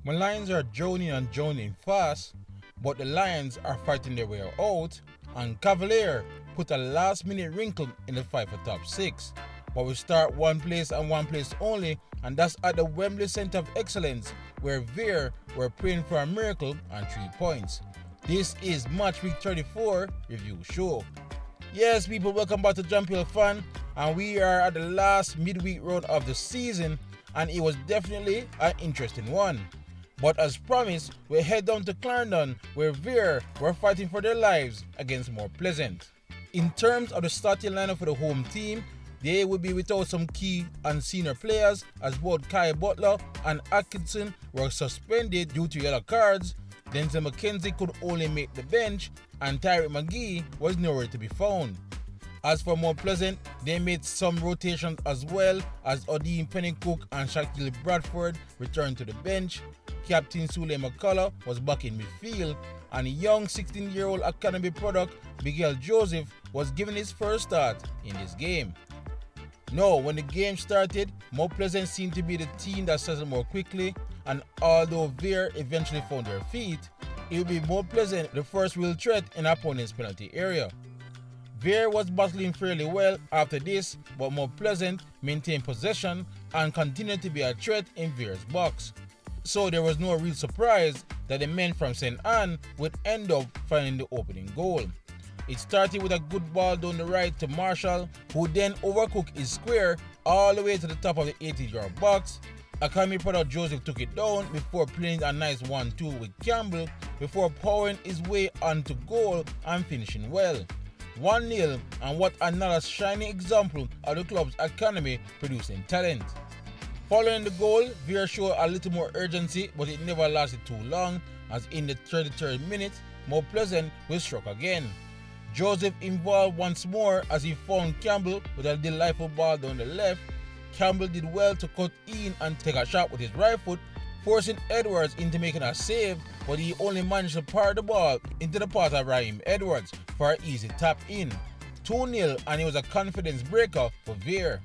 Molynes are droning fast, but the Lions are fighting their way out, and Cavalier put a last-minute wrinkle in the fight for top 6. But we start one place and one place only, and that's at the Wembley Centre of Excellence, where Vere were praying for a miracle and 3 points. This is Match Week 34 Review Show. Yes, people, welcome back to Jamaica Fan, and we are at the last midweek round of the season, and it was definitely an interesting one. But as promised, we head down to Clarendon, where Vere were fighting for their lives against More Pleasant. In terms of the starting lineup for the home team, they will be without some key and senior players, as both Kai Butler and Atkinson were suspended due to yellow cards. Denzel McKenzie could only make the bench, and Tyrick McGee was nowhere to be found. As for More Pleasant, they made some rotations as well, as Odeem Pennycook and Shaquille Bradford returned to the bench. Captain Sule McCullough was back in midfield, and young 16-year-old academy product Miguel Joseph was given his first start in this game. Now, when the game started, More Pleasant seemed to be the team that settled more quickly, and although Vere eventually found their feet, it would be More Pleasant the first real threat in opponent's penalty area. Vere was battling fairly well after this, but More Pleasant maintained possession and continued to be a threat in Vere's box. So there was no real surprise that the men from St. Anne would end up finding the opening goal. It started with a good ball down the right to Marshall, who then overcooked his square all the way to the top of the 80-yard box. Academy product Joseph took it down before playing a nice 1-2 with Campbell before powering his way onto goal and finishing well. 1-0, and what another shining example of the club's academy producing talent. Following the goal, Vere showed a little more urgency, but it never lasted too long, as in the 33rd minute, More Pleasant was struck again. Joseph involved once more as he found Campbell with a delightful ball down the left. Campbell did well to cut in and take a shot with his right foot, forcing Edwards into making a save, but he only managed to par the ball into the path of Raheem Edwards for an easy tap in. 2-0, and it was a confidence breaker for Vere.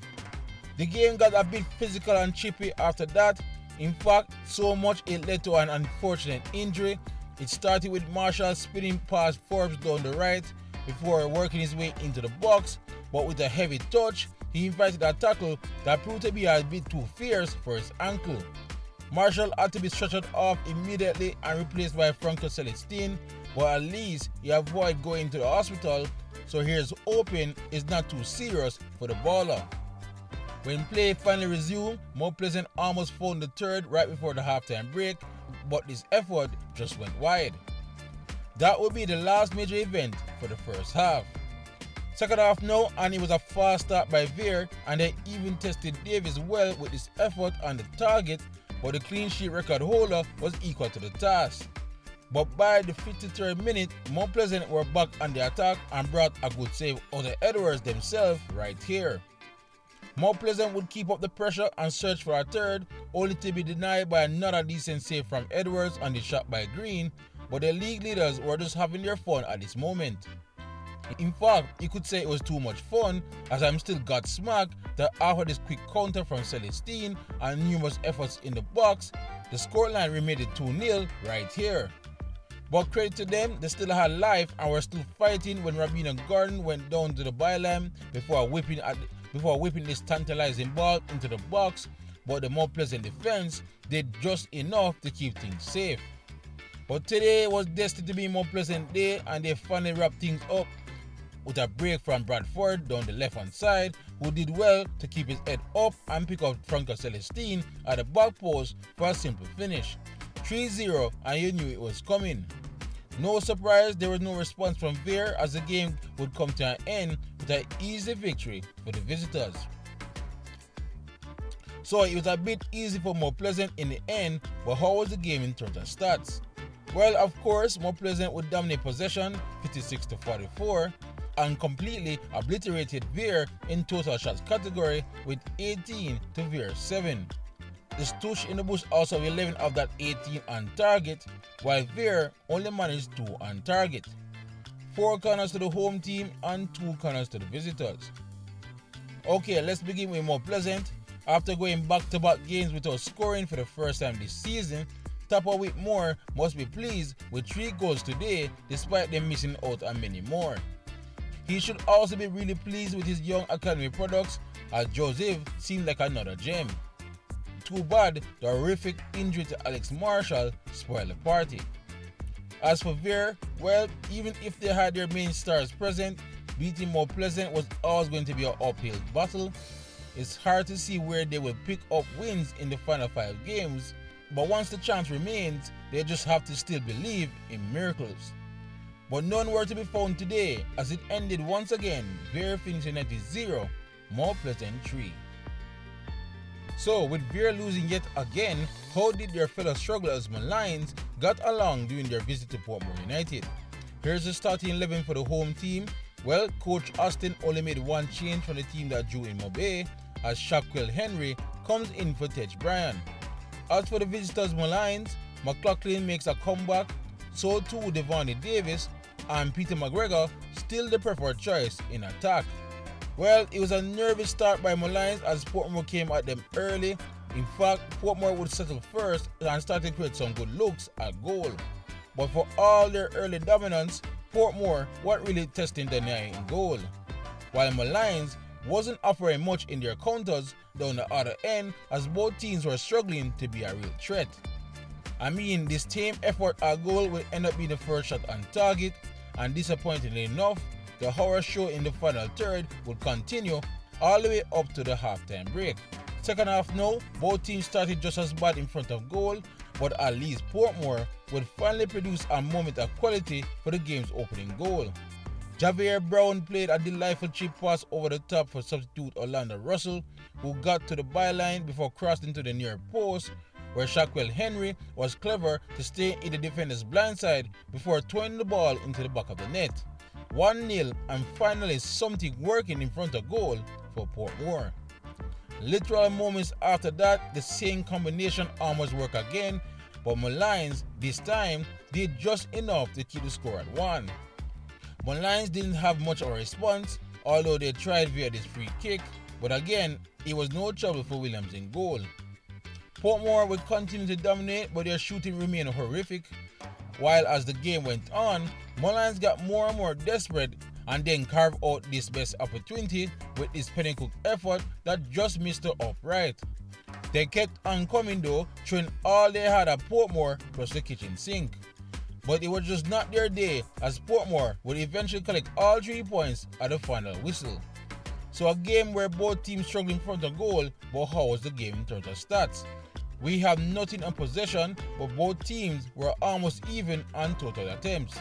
The game got a bit physical and chippy after that. In fact, so much it led to an unfortunate injury. It started with Marshall spinning past Forbes down the right before working his way into the box, but with a heavy touch, he invited a tackle that proved to be a bit too fierce for his ankle. Marshall had to be stretchered off immediately and replaced by Franco Celestine, but at least he avoided going to the hospital, so here's hoping it's not too serious for the baller. When play finally resumed, More Pleasant almost found the third right before the halftime break, but this effort just went wide. That would be the last major event for the first half. Second half now, and it was a fast start by Vere, and they even tested Davis well with his effort on the target, but the clean sheet record holder was equal to the task. But by the 53rd minute, More Pleasant were back on the attack and brought a good save out of Edwards themselves right here. More Pleasant would keep up the pressure and search for a third, only to be denied by another decent save from Edwards on the shot by Green, but the league leaders were just having their fun at this moment. In fact, you could say it was too much fun, as I'm still got smacked that after this quick counter from Celestine and numerous efforts in the box, the scoreline remained 2-0 right here. But credit to them, they still had life and were still fighting when Rabina Gordon went down to the byline before whipping this tantalizing ball into the box, but the More Pleasant defense did just enough to keep things safe. But today was destined to be a More Pleasant day, and they finally wrapped things up with a break from Bradford down the left-hand side, who did well to keep his head up and pick up Franco Celestine at the back post for a simple finish. 3-0, and you knew it was coming. No surprise, there was no response from Vere, as the game would come to an end with an easy victory for the visitors. So it was a bit easy for More Pleasant in the end, but how was the game in terms of stats? Well, of course, More Pleasant would dominate possession 56-44 and completely obliterated Vere in total shots category with 18 to Vere's 7. The Stoosh in the bush also have 11 of that 18 on target, while Vere only managed 2 on target. 4 corners to the home team and 2 corners to the visitors. Okay, let's begin with More Pleasant. After going back-to-back games without scoring for the first time this season, Top of Whitmore must be pleased with 3 goals today despite them missing out on many more. He should also be really pleased with his young academy products, as Joseph seemed like another gem. Too bad the horrific injury to Alex Marshall spoiled the party. As for Vere, well, even if they had their main stars present, beating Mount Pleasant was always going to be an uphill battle. It's hard to see where they will pick up wins in the final 5 games, but once the chance remains, they just have to still believe in miracles. But none were to be found today, as it ended once again, Vere finishing at 0, Mount Pleasant 3. So, with Vere losing yet again, how did their fellow strugglers Molynes got along during their visit to Portmore United? Here's the starting 11 for the home team. Well, Coach Austin only made one change from the team that drew in Montego Bay, as Shaquille Henry comes in for Tej Bryan. As for the visitors Molynes, McLaughlin makes a comeback, so too Devonnie Davis, and Peter McGregor still the preferred choice in attack. Well, it was a nervous start by Molynes as Portmore came at them early. In fact, Portmore would settle first and start to create some good looks at goal. But for all their early dominance, Portmore weren't really testing the eye in goal. While Molynes wasn't offering much in their counters down the other end, as both teams were struggling to be a real threat. I mean, this tame effort at goal will end up being the first shot on target, and disappointingly enough, the horror show in the final third would continue all the way up to the halftime break. Second half now, both teams started just as bad in front of goal, but at least Portmore would finally produce a moment of quality for the game's opening goal. Javier Brown played a delightful chip pass over the top for substitute Orlando Russell, who got to the byline before crossing into the near post, where Shaquille Henry was clever to stay in the defender's blindside before throwing the ball into the back of the net. 1-0, and finally something working in front of goal for Portmore. Literal moments after that, the same combination almost worked again, but Molynes this time did just enough to keep the score at 1. Molynes didn't have much of a response, although they tried via this free kick, but again, it was no trouble for Williams in goal. Portmore would continue to dominate, but their shooting remained horrific, while as the game went on, Molynes got more and more desperate and then carved out this best opportunity with this Pennycook effort that just missed the upright. They kept on coming though, throwing all they had at Portmore plus the kitchen sink. But it was just not their day, as Portmore would eventually collect all 3 points at the final whistle. So a game where both teams struggled in front of goal, but how was the game in terms of stats? We have nothing on possession, but both teams were almost even on total attempts.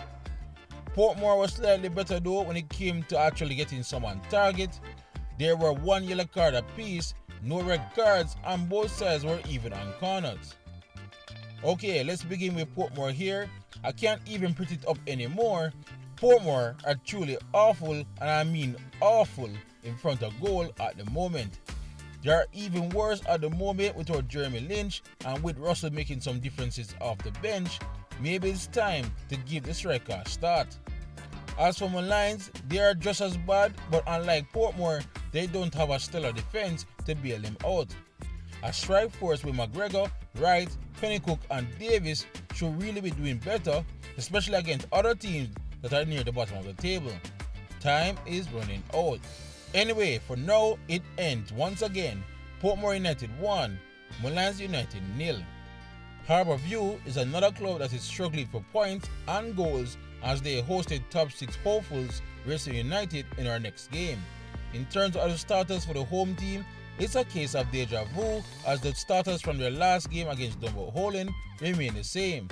Portmore was slightly better though when it came to actually getting some on target. There were 1 yellow card apiece, no red cards, and both sides were even on corners. Okay, let's begin with Portmore here. I can't even put it up anymore. Portmore are truly awful, and I mean awful, in front of goal at the moment. They are even worse at the moment without Jeremy Lynch, and with Russell making some differences off the bench. Maybe it's time to give the striker a start. As for Molynes, they are just as bad, but unlike Portmore, they don't have a stellar defense to bail them out. A strike force with McGregor, Wright, Pennycook and Davis should really be doing better, especially against other teams that are near the bottom of the table. Time is running out. Anyway, for now, it ends once again. Portmore United 1, Molynes United 0. Harbour View is another club that is struggling for points and goals as they hosted top 6 hopefuls Racing United in our next game. In terms of the starters for the home team, it's a case of deja vu as the starters from their last game against Dunbeholden remain the same.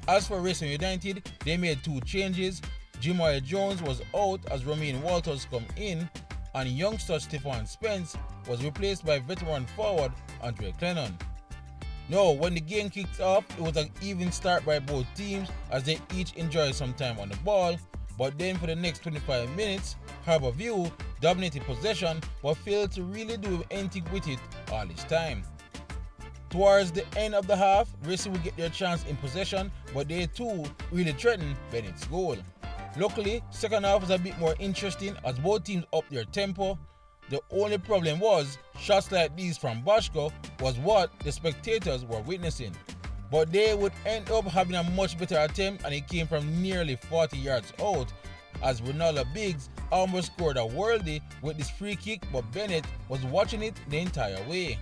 As for Racing United, they made 2 changes. Jimoy Jones was out as Romain Walters come in, and youngster Stefan Spence was replaced by veteran forward Andre Clennon. Now, when the game kicked off, it was an even start by both teams as they each enjoyed some time on the ball, but then for the next 25 minutes, Harbour View dominated possession but failed to really do anything with it all this time. Towards the end of the half, Racing would get their chance in possession, but they too really threatened Bennett's goal. Luckily, second half was a bit more interesting as both teams upped their tempo. The only problem was, shots like these from Bashko was what the spectators were witnessing. but they would end up having a much better attempt, and it came from nearly 40 yards out as Ronaldo Biggs almost scored a worldie with this free kick, but Bennett was watching it the entire way.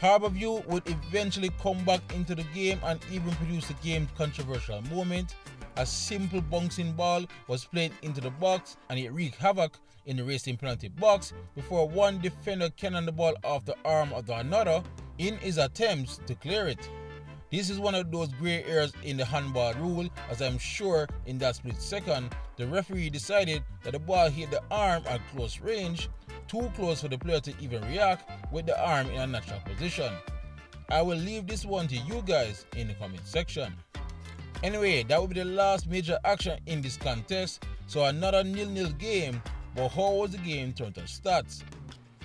Harbour would eventually come back into the game and even produce the game's controversial moment. A simple bouncing ball was played into the box and it wreaked havoc in the racing penalty box before one defender cannoned the ball off the arm of another in his attempts to clear it. This is one of those grey areas in the handball rule, as I'm sure in that split second, the referee decided that the ball hit the arm at close range, too close for the player to even react with the arm in a natural position. I will leave this one to you guys in the comment section. Anyway, that will be the last major action in this contest, so another 0-0 game, but how was the game in terms of stats?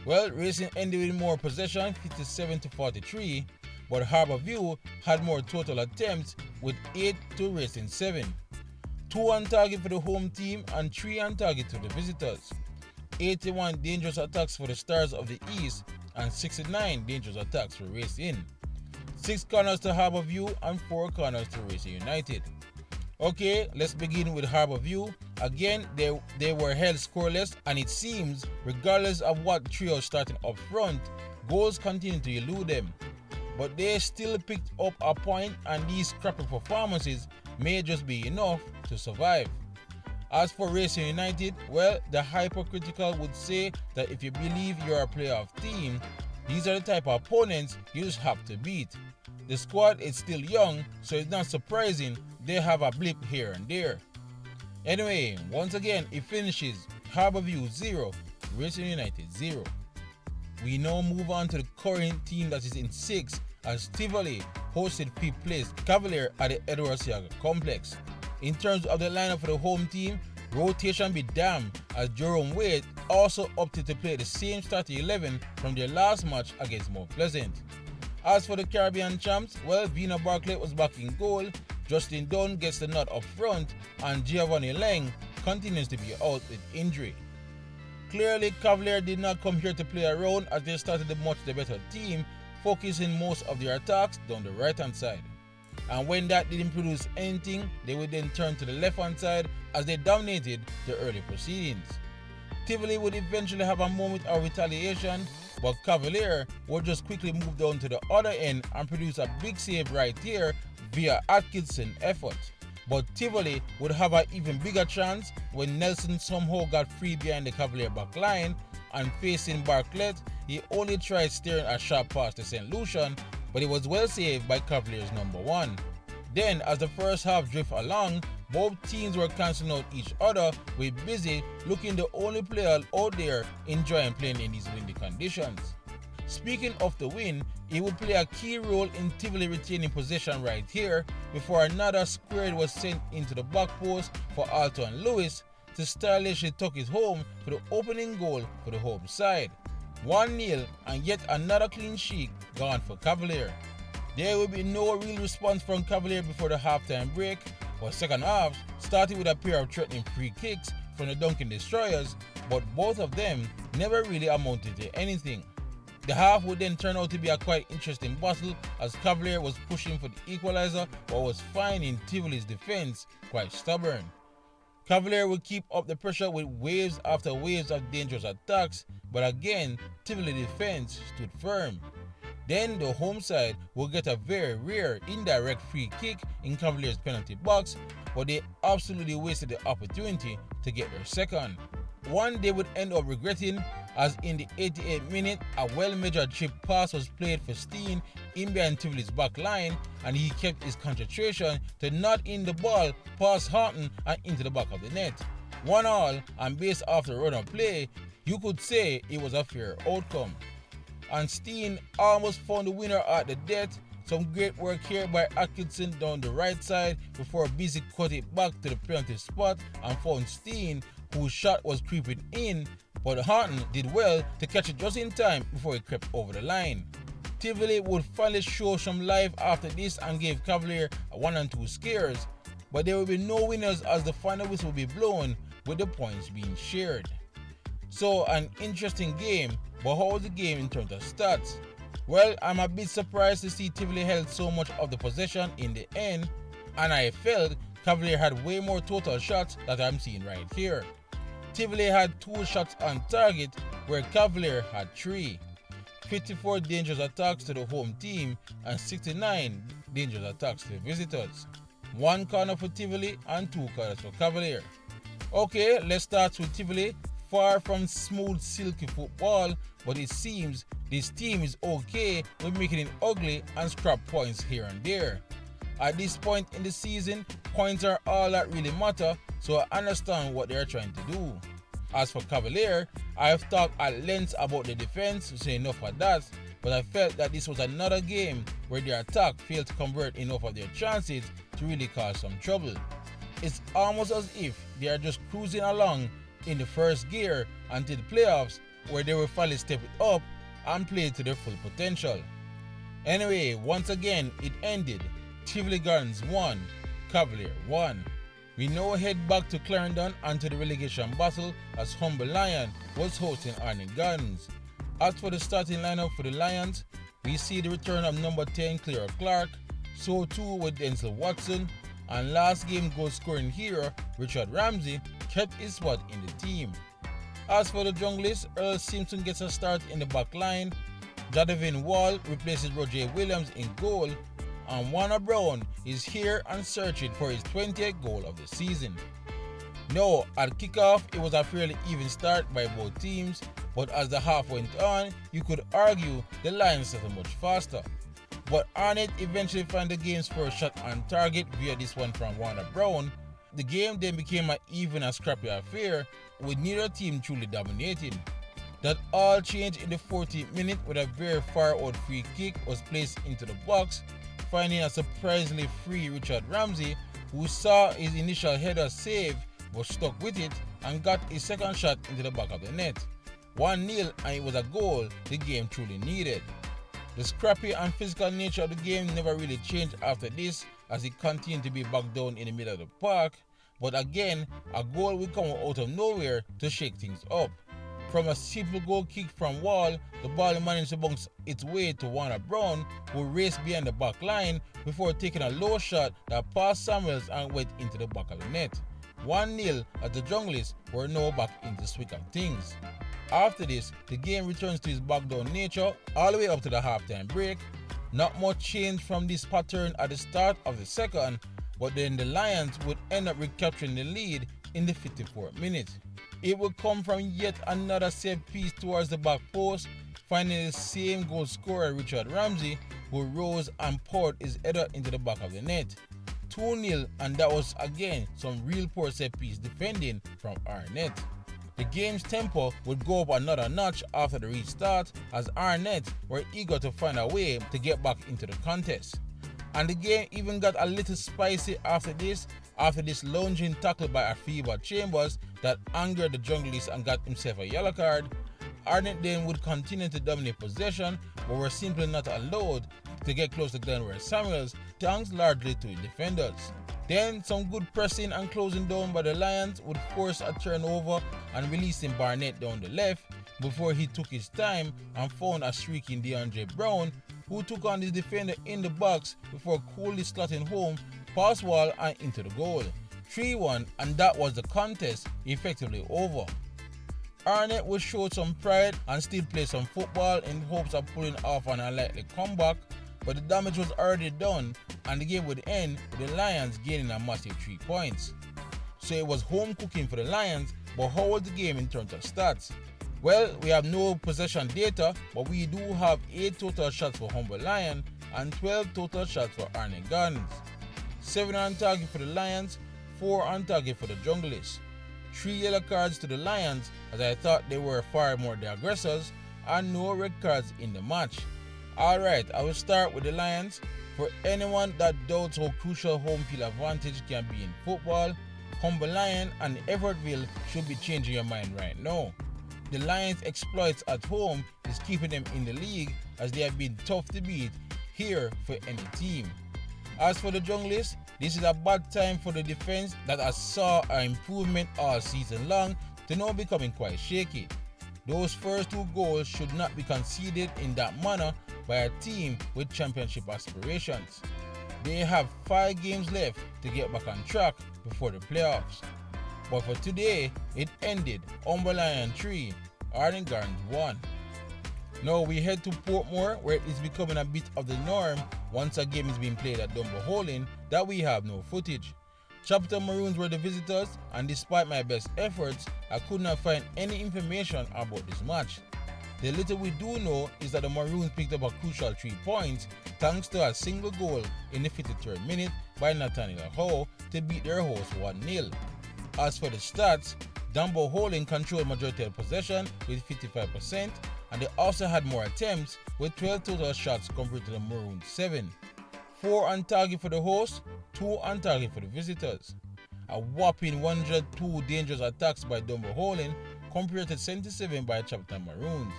Well, Racing ended with more possession, 57-43, but Harbour had more total attempts with 8 to Racing 7. 2 on target for the home team and 3 on target to the visitors. 81 dangerous attacks for the Stars of the East and 69 dangerous attacks for Racing. 6 corners to Harbour and 4 corners to Racing United. Okay, let's begin with Harbour. Again, they were held scoreless, and it seems, regardless of what trio starting up front, goals continued to elude them. But they still picked up a point, and these scrappy performances may just be enough to survive. As for Racing United, well, the hypercritical would say that if you believe you're a playoff team, these are the type of opponents you just have to beat. The squad is still young, so it's not surprising they have a blip here and there. Anyway, once again, it finishes Harbour 0, Racing United 0. We now move on to the current team that is in 6th, as Tivoli hosted 5th place Cavalier at the Edward Siaga complex. In terms of the lineup for the home team, rotation be damned, as Jerome Wade also opted to play the same starting 11 from their last match against Mount Pleasant. As for the Caribbean champs, well, Vina Barclay was back in goal, Justin Dunn gets the nod up front, and Giovanni Lang continues to be out with injury. Clearly, Cavalier did not come here to play around, as they started the much the better team, focusing most of their attacks down the right hand side. And when that didn't produce anything, they would then turn to the left hand side as they dominated the early proceedings. Tivoli would eventually have a moment of retaliation, but Cavalier would just quickly move down to the other end and produce a big save right here via Atkinson's effort. But Tivoli would have an even bigger chance when Nelson somehow got free behind the Cavalier back line, and facing Barclay, he only tried steering a sharp pass to St. Lucian, but it was well saved by Cavalier's number 1. Then, as the first half drifted along, both teams were cancelling out each other, with Busy looking the only player out there enjoying playing in these windy conditions. Speaking of the win, he would play a key role in Tivoli retaining possession right here before another square was sent into the back post for Alton Lewis to stylishly tuck it home for the opening goal for the home side. 1-0 and yet another clean sheet gone for Cavalier. There will be no real response from Cavalier before the halftime break, but second half started with a pair of threatening free kicks from the Duncan Destroyers, but both of them never really amounted to anything. The half would then turn out to be a quite interesting battle, as Cavalier was pushing for the equalizer but was finding Tivoli's defense quite stubborn. Cavalier would keep up the pressure with waves after waves of dangerous attacks, but again, Tivoli defense stood firm. Then the home side will get a very rare indirect free kick in Cavalier's penalty box, but they absolutely wasted the opportunity to get their second. One they would end up regretting, as in the 88th minute, a well-measured chip pass was played for Steen in behind Tivoli's back line, and he kept his concentration to not in the ball past Horton and into the back of the net. 1-1, and based off the run of play, you could say it was a fair outcome. And Steen almost found the winner at the death. Some great work here by Atkinson down the right side before Busy cut it back to the penalty spot and found Steen, whose shot was creeping in, but Horton did well to catch it just in time before it crept over the line. Tivoli would finally show some life after this and gave Cavalier a 1-2 scares, but there will be no winners as the final whistle will be blown with the points being shared. So an interesting game, but how was the game in terms of stats? Well, I'm a bit surprised to see Tivoli held so much of the possession in the end, and I felt Cavalier had way more total shots that I'm seeing right here. Tivoli had 2 shots on target, where Cavalier had 3. 54 dangerous attacks to the home team and 69 dangerous attacks to the visitors. 1 corner for Tivoli and 2 corners for Cavalier. Okay, let's start with Tivoli. Far from smooth, silky football, but it seems this team is okay with making it ugly and scrap points here and there. At this point in the season, points are all that really matter, so I understand what they are trying to do. As for Cavalier, I have talked at length about the defense, so enough of that, but I felt that this was another game where their attack failed to convert enough of their chances to really cause some trouble. It's almost as if they are just cruising along in the first gear until the playoffs, where they will finally step it up and play to their full potential. Anyway, once again it ended. Tivoli Gardens 1, Cavalier 1. We now head back to Clarendon and to the relegation battle as Humber Lion was hosting Arnett Gardens. As for the starting lineup for the Lions, we see the return of number 10 Clara Clark, so too with Denzel Watson, and last game goal scoring hero Richard Ramsey kept his spot in the team. As for the Junglists, Earl Simpson gets a start in the back line, Jadavin Wall replaces Roger Williams in goal, and Warner Brown is here and searching for his 20th goal of the season. Now, at kickoff, it was a fairly even start by both teams, but as the half went on, you could argue the Lions settled much faster. But Arnett eventually found the game's first shot on target via this one from Warner Brown. The game then became an even and scrappy affair, with neither team truly dominating. That all changed in the 14th minute when a very far out free kick was placed into the box, finding a surprisingly free Richard Ramsey, who saw his initial header save but stuck with it and got his second shot into the back of the net. 1-0, and it was a goal the game truly needed. The scrappy and physical nature of the game never really changed after this, as it continued to be back down in the middle of the park, but again, a goal would come out of nowhere to shake things up. From a simple goal kick from Wall, the ball managed to bounce its way to Warner Brown, who raced behind the back line before taking a low shot that passed Samuels and went into the back of the net. 1-0 as the Junglists were now back into the swing of things. After this, the game returns to its back down nature all the way up to the halftime break. Not much change from this pattern at the start of the second, but then the Lions would end up recapturing the lead in the 54th minute. It would come from yet another set piece towards the back post, finding the same goal scorer Richard Ramsey, who rose and poured his header into the back of the net. 2-0, and that was again some real poor set piece defending from Arnett. The game's tempo would go up another notch after the restart, as Arnett were eager to find a way to get back into the contest. And the game even got a little spicy after this lunging tackle by Afiba Chambers that angered the Junglists and got himself a yellow card. Arnett then would continue to dominate possession, but were simply not allowed to get close to Glenroy Samuels, thanks largely to the defenders. Then some good pressing and closing down by the Lions would force a turnover and releasing Barnett down the left before he took his time and found a streaking DeAndre Brown, who took on his defender in the box before coolly slotting home past Wall and into the goal. 3-1, and that was the contest effectively over. Arnett would show some pride and still play some football in hopes of pulling off an unlikely comeback, but the damage was already done and the game would end with the Lions gaining a massive 3 points. So it was home cooking for the Lions, but how was the game in terms of stats? Well, we have no possession data, but we do have 8 total shots for Humber Lion and 12 total shots for Arnett Gardens. 7 on target for the Lions, 4 on target for the Junglists. 3 yellow cards to the Lions, as I thought they were far more the aggressors, and no red cards in the match. Alright, I will start with the Lions. For anyone that doubts how crucial home field advantage can be in football, Humber Lion and Everettville should be changing your mind right now. The Lions' exploits at home is keeping them in the league, as they have been tough to beat here for any team. As for the Junglists, this is a bad time for the defense that has saw an improvement all season long to now becoming quite shaky. Those first 2 goals should not be conceded in that manner, by a team with championship aspirations. They have 5 games left to get back on track before the playoffs. But for today, it ended Umber Lion 3, Arnett 1. Now we head to Portmore, where it is becoming a bit of the norm once a game is being played at Dunbeholden that we have no footage. Chapelton Maroons were the visitors, and despite my best efforts, I could not find any information about this match. The little we do know is that the Maroons picked up a crucial 3 points thanks to a single goal in the 53rd minute by Nathaniel Howe to beat their hosts 1-0. As for the stats, Dunbeholden controlled majority of possession with 55%, and they also had more attempts with 12 total shots compared to the Maroons' 7. 4 on target for the hosts, 2 on target for the visitors. A whopping 102 dangerous attacks by Dunbeholden compared to 77 by Chapelton Maroons.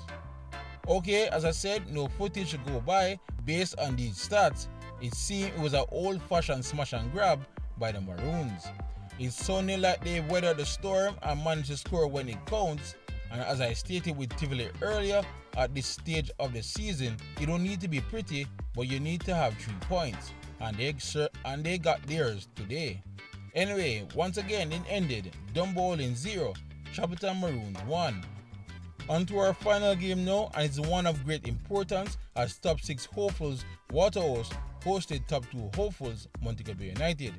Okay, as I said, no footage should go by. Based on these stats, it seemed it was an old-fashioned smash and grab by the Maroons. It sounded like they weathered the storm and managed to score when it counts, and as I stated with Tivoli earlier, at this stage of the season, you don't need to be pretty, but you need to have 3 points, and they got theirs today. Anyway, once again it ended Dunbeholden 0, Chapelton Maroons 1. On to our final game now, and it's one of great importance as top 6 hopefuls Waterhouse hosted top 2 hopefuls Montego Bay United.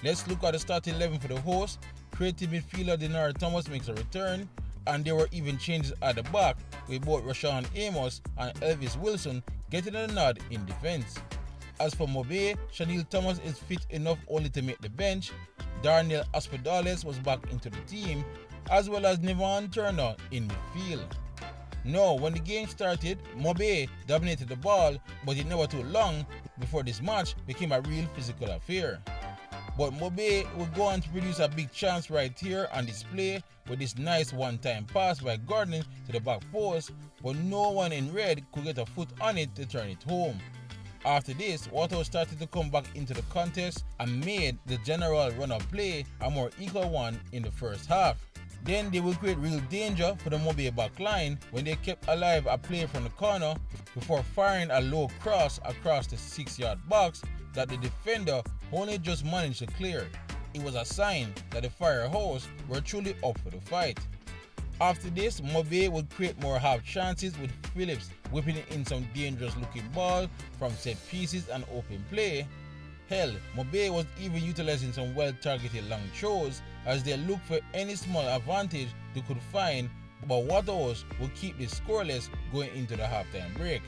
Let's look at the starting 11 for the host. Creative midfielder Denard Thomas makes a return, and there were even changes at the back with both Rashawn Amos and Elvis Wilson getting a nod in defense. As for Mobe, Chanel Thomas is fit enough only to make the bench. Darnell Hospitales was back into the team, as well as Nevon Turner in midfield. Now, when the game started, Mobe dominated the ball, but it never too long before this match became a real physical affair. But Mobe would go on to produce a big chance right here on display with this nice one-time pass by Gordon to the back post, but no one in red could get a foot on it to turn it home. After this, Waterhouse started to come back into the contest and made the general run of play a more equal one in the first half. Then they would create real danger for the Mobe back line when they kept alive a play from the corner before firing a low cross across the 6-yard box that the defender only just managed to clear. It was a sign that the Firehouse were truly up for the fight. After this, Mobe would create more half chances with Phillips whipping in some dangerous looking ball from set pieces and open play. Hell, Mobe was even utilizing some well targeted long throws as they looked for any small advantage they could find, but Waterhouse would keep this scoreless going into the halftime break.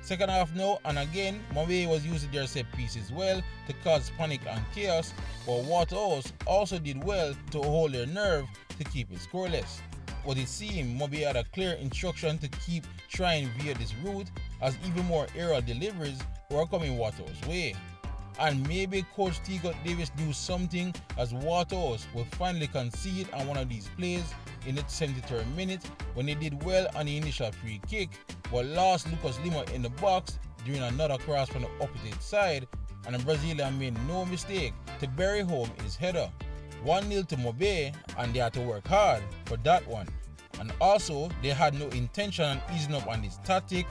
Second half now, and again, Mobe was using their set pieces well to cause panic and chaos, but Waterhouse also did well to hold their nerve to keep it scoreless. But it seemed Mobe had a clear instruction to keep trying via this route as even more aerial deliveries were coming Waterhouse's way. And maybe Coach T. Davis knew something as Waterhouse would finally concede on one of these plays in the 73rd minute when they did well on the initial free kick, but lost Lucas Lima in the box during another cross from the opposite side, and the Brazilian made no mistake to bury home his header. 1-0 to Mobe, and they had to work hard for that one. And also, they had no intention on easing up on this tactic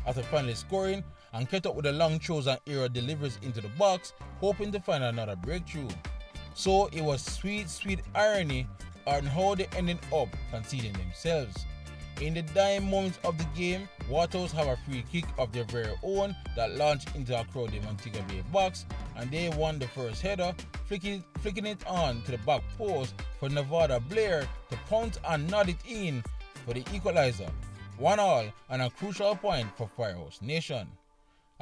after finally scoring and kept up with the long throws and aerial deliveries into the box, hoping to find another breakthrough. So it was sweet, sweet irony on how they ended up conceding themselves. In the dying moments of the game, Waterhouse have a free kick of their very own that launched into a crowded Montego Bay box, and they won the first header, flicking it on to the back post for Nevada Blair to pounce and nod it in for the equalizer. 1-1 and a crucial point for Firehouse Nation.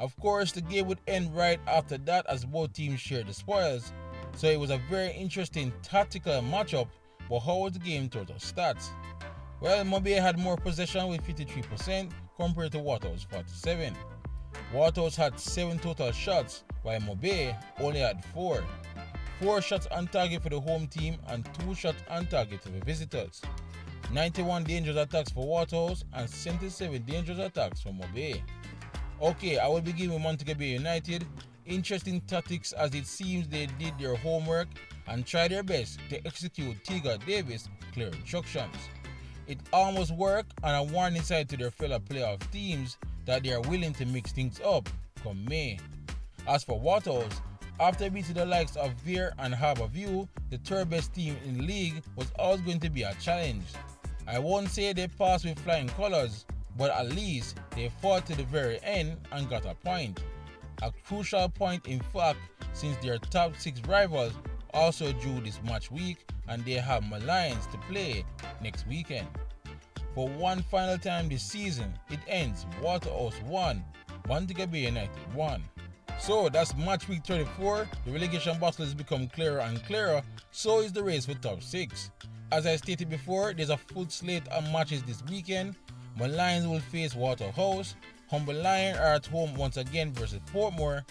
Of course, the game would end right after that as both teams shared the spoils, so it was a very interesting tactical matchup, but how was the game total stats? Well, Mobe had more possession with 53% compared to Waterhouse 47%. Waterhouse had 7 total shots, while Mobe only had 4. 4 shots on target for the home team and 2 shots on target for the visitors. 91 dangerous attacks for Waterhouse and 77 dangerous attacks for Mobe. Okay, I will begin with Montego Bay United. Interesting tactics as it seems they did their homework and tried their best to execute Tiga Davis' clear instructions. It almost worked, and a warning sign to their fellow playoff teams that they are willing to mix things up come May. As for Waterhouse, after beating the likes of Vere and Harbour, the third best team in the league was always going to be a challenge. I won't say they passed with flying colours, but at least they fought to the very end and got a point. A crucial point in fact, since their top 6 rivals also drew this match week and they have Molynes to play next weekend. For one final time this season, it ends Waterhouse 1, Montego Bay United 1. So that's match week 34. The relegation battle has become clearer and clearer, so is the race for top 6. As I stated before, there's a full slate of matches this weekend. Molynes will face Waterhouse, Humble Lion are at home once again versus Portmore,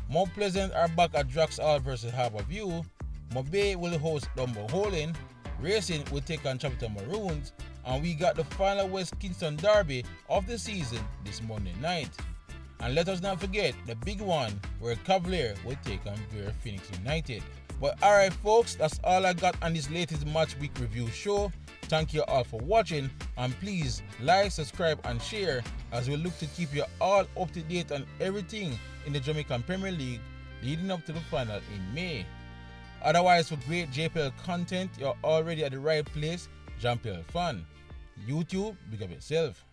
Mount Pleasant are back at Draxall versus Harbour, Bay will host Dunbeholden, Racing will take on Chapelton Maroons, and we got the final West Kingston derby of the season this Monday night. And let us not forget the big one where Cavalier will take on Vere Phoenix United. But alright folks, that's all I got on this latest match week review show. Thank you all for watching, and please like, subscribe and share as we look to keep you all up to date on everything in the Jamaican Premier League leading up to the final in May. Otherwise, for great JPL content, you're already at the right place, JPL Fan. YouTube, big up yourself.